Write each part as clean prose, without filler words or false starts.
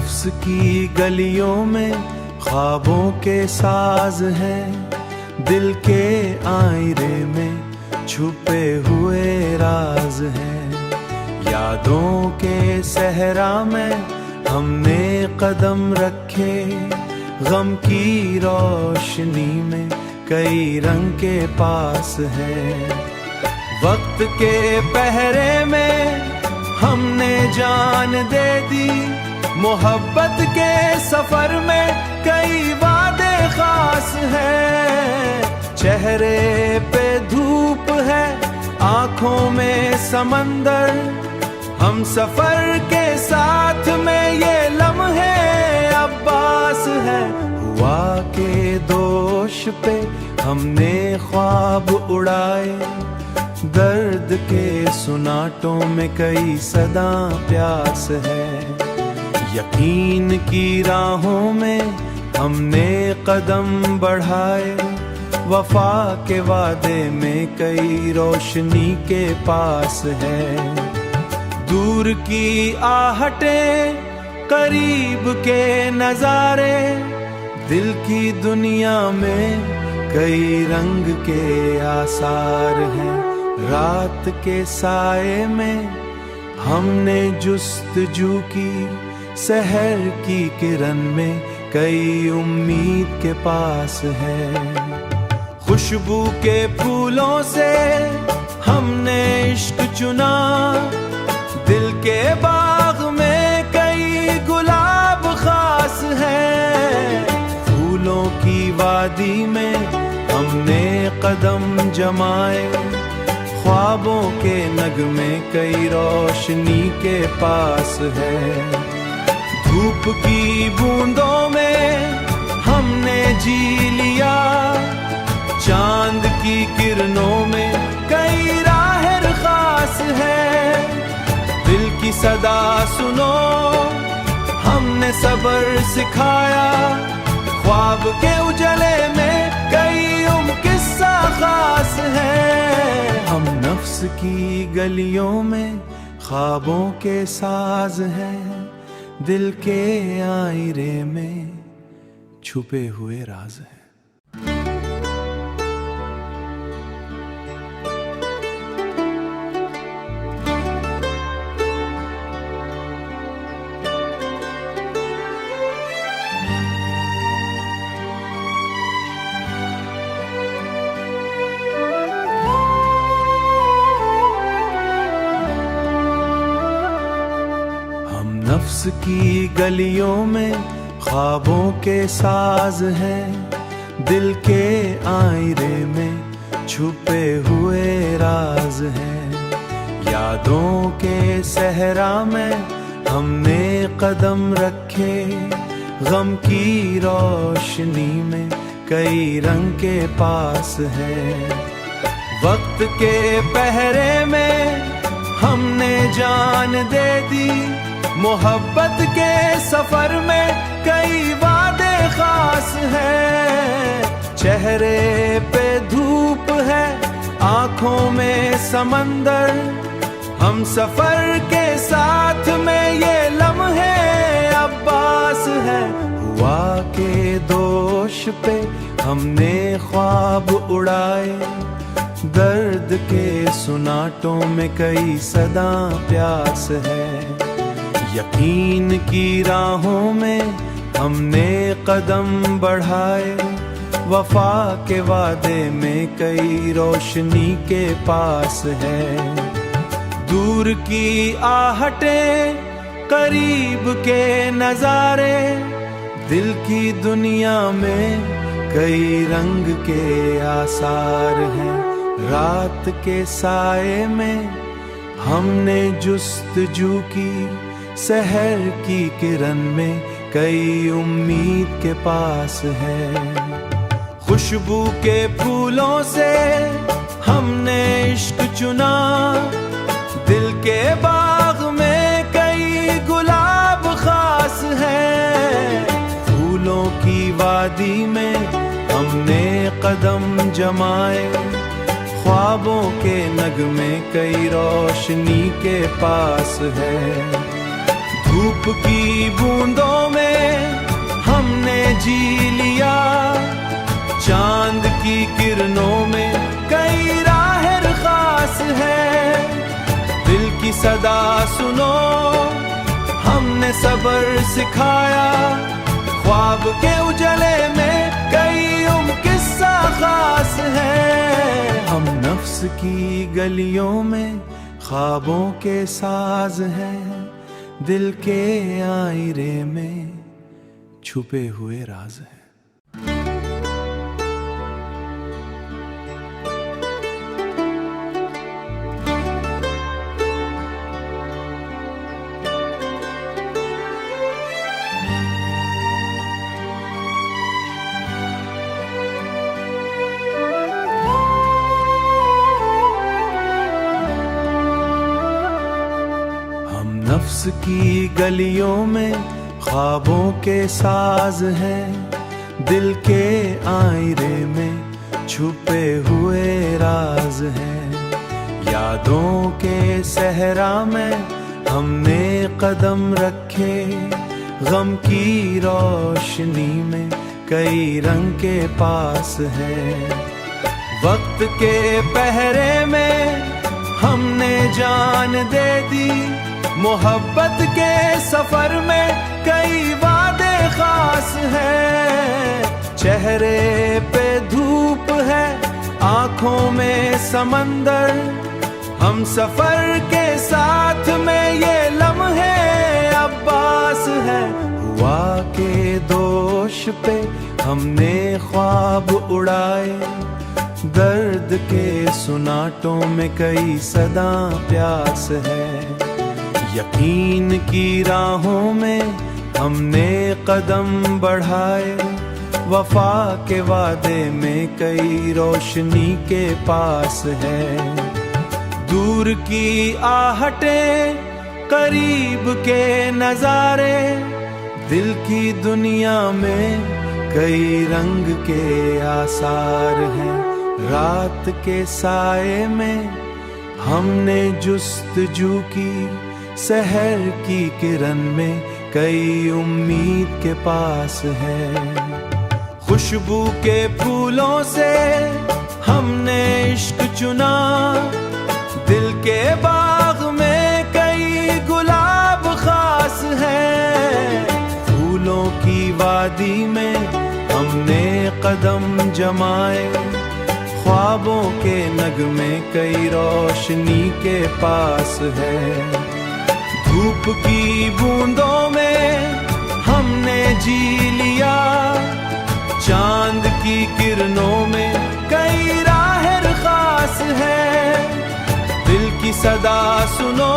नफ्स की गलियों में ख्वाबों के साज हैं, दिल के आईने में छुपे हुए राज हैं। यादों के सहरा में हमने कदम रखे, गम की रोशनी में कई रंग के पास है। वक्त के पहरे में हमने जान दे दी, मोहब्बत के सफर में कई वादे खास हैं। चेहरे पे धूप है, आंखों में समंदर, हम सफर के साथ में ये लम्हे अब्बास है। हुआ के दोष पे हमने ख्वाब उड़ाए, दर्द के सुनाटों में कई सदा प्यास है। यकीन की राहों में हमने कदम बढ़ाए, वफा के वादे में कई रोशनी के पास है। दूर की आहटें, करीब के नजारे, दिल की दुनिया में कई रंग के आसार हैं। रात के साए में हमने जुस्तजू की, सहर की किरण में कई उम्मीद के पास है। खुशबू के फूलों से हमने इश्क चुना, दिल के बाग में कई गुलाब खास हैं। फूलों की वादी में हमने कदम जमाए, ख्वाबों के नगमे कई रोशनी के पास है। धूप की बूंदों में हमने जी लिया, चांद की किरणों में कई राहें खास है। दिल की सदा सुनो, हमने सब्र सिखाया, ख्वाब के उजले में कई किस्सा खास है। हम नफ्स की गलियों में ख्वाबों के साज हैं, दिल के आईने में छुपे हुए राज हैं। नफ्स की गलियों में ख्वाबों के साज हैं, दिल के आईने में छुपे हुए राज हैं। यादों के सहरा में हमने कदम रखे, गम की रोशनी में कई रंग के पास है। वक्त के पहरे में हमने जान दे दी, मोहब्बत के सफर में कई वादे खास हैं। चेहरे पे धूप है, आंखों में समंदर, हम सफर के साथ में ये लम्हे अब्बास है। हुआ के दोष पे हमने ख्वाब उड़ाए, दर्द के सुनाटों में कई सदा प्यास है। यकीन की राहों में हमने कदम बढ़ाए, वफा के वादे में कई रोशनी के पास है। दूर की आहटें, करीब के नजारे, दिल की दुनिया में कई रंग के आसार हैं। रात के साए में हमने जुस्तजू की, सहर की किरण में कई उम्मीद के पास है। खुशबू के फूलों से हमने इश्क चुना, दिल के बाग में कई गुलाब खास हैं। फूलों की वादी में हमने कदम जमाए, ख्वाबों के नगमे कई रोशनी के पास है। धूप की बूंदों में हमने जी लिया, चांद की किरणों में कई राहें खास है। दिल की सदा सुनो, हमने सब्र सिखाया, ख्वाब के उजले में कई किस्सा खास है। हम नफ्स की गलियों में ख्वाबों के साज हैं, दिल के आईने में छुपे हुए राज हैं। नफ्स की गलियों में ख्वाबों के साज हैं, दिल के आईने में छुपे हुए राज हैं। यादों के सहरा में हमने कदम रखे, गम की रोशनी में कई रंग के पास है। वक्त के पहरे में हमने जान दे दी, मोहब्बत के सफर में कई वादे खास हैं। चेहरे पे धूप है, आंखों में समंदर, हम सफर के साथ में ये लम्हे अब्बास है। हुआ के दोष पे हमने ख्वाब उड़ाए, दर्द के सुनाटों में कई सदा प्यास है। यकीन की राहों में हमने कदम बढ़ाए, वफा के वादे में कई रोशनी के पास है। दूर की आहटें, करीब के नजारे, दिल की दुनिया में कई रंग के आसार हैं। रात के साए में हमने जुस्तजू की, सहर की किरण में कई उम्मीद के पास है। खुशबू के फूलों से हमने इश्क चुना, दिल के बाग में कई गुलाब खास है। फूलों की वादी में हमने कदम जमाए, ख्वाबों के नगमे कई रोशनी के पास है। धूप की बूंदों में हमने जी लिया, चांद की किरणों में कई राहें खास है। दिल की सदा सुनो,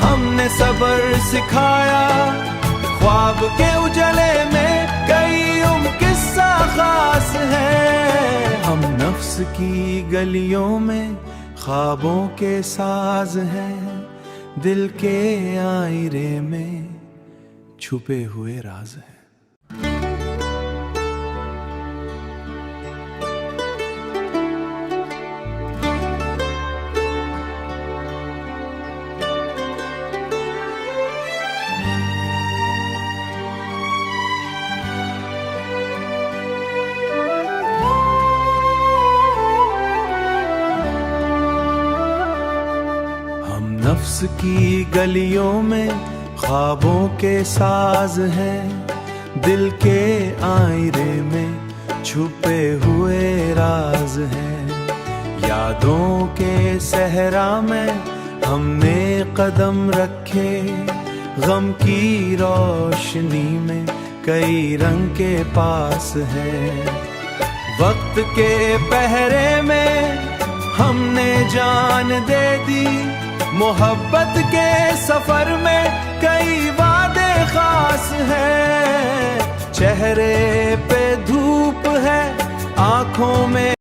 हमने सब्र सिखाया, ख्वाब के उजले में कई किस्सा खास है। हम नफ्स की गलियों में ख्वाबों के साज हैं, दिल के आईने में छुपे हुए राज हैं। नफ्स की गलियों में ख्वाबों के साज हैं, दिल के आईने में छुपे हुए राज हैं। यादों के सहरा में हमने कदम रखे, गम की रोशनी में कई रंग के पास है। वक्त के पहरे में हमने जान दे दी, मोहब्बत के सफर में कई वादे खास हैं। चेहरे पे धूप है, आंखों में